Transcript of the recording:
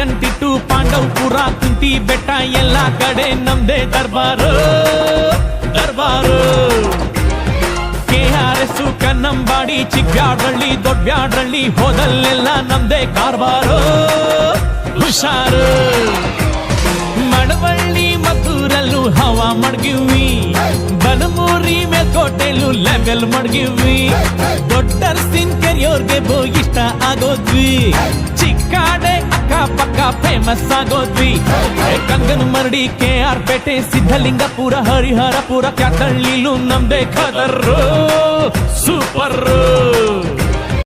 ರಂಗಂತಿಟ್ಟು ಪಾಂಡವಪುರ ಕುಂಟಿ ಬೆಟ್ಟ ಎಲ್ಲ ಕಡೆ ನಮ್ದೇ ದರ್ಬಾರು ದರ್ಬಾರು. KRS ಕನ್ನಂಬಾಡಿ ಚಿಕ್ಕಬ್ಯಾಡಳ್ಳಿ ದೊಡ್ಡಬ್ಯಾಡಳ್ಳಿ ಹೋದಲ್ಲೆಲ್ಲ ನಮ್ದೇ ಕಾರ್ಬಾರು ಹುಷಾರು. ಮಳವಳ್ಳಿ ಮದ್ದೂರಲ್ಲೂ ಹವಾ ಮಡ್ಗಿವಿ, ಬನಮೂರಿ ಮೇಲ್ಕೋಟೆಲ್ಲೂ ಲೆವೆಲ್ ಮಡ್ಗಿವಿ, ದೊಡ್ಡರ್ಸಿನ್ ಕೆರಿಯೋರ್ಗೆ ಇಷ್ಟ ಆಗೋದ್ವಿ, ಚಿಕ್ಕಾಡೆ ಅಕ್ಕ ಪಕ್ಕ ಫೇಮಸ್ ಆಗೋದ್ವಿ. ಕಂಗನ ಮರಡಿ KR ಪೇಟೆ ಸಿದ್ಧಲಿಂಗಪುರ ಹರಿಹರಪುರ ಕ್ಯಾತಳ್ಳಿಲೂ ನಮ್ದೇ ಖದರ್ ಸೂಪರ್.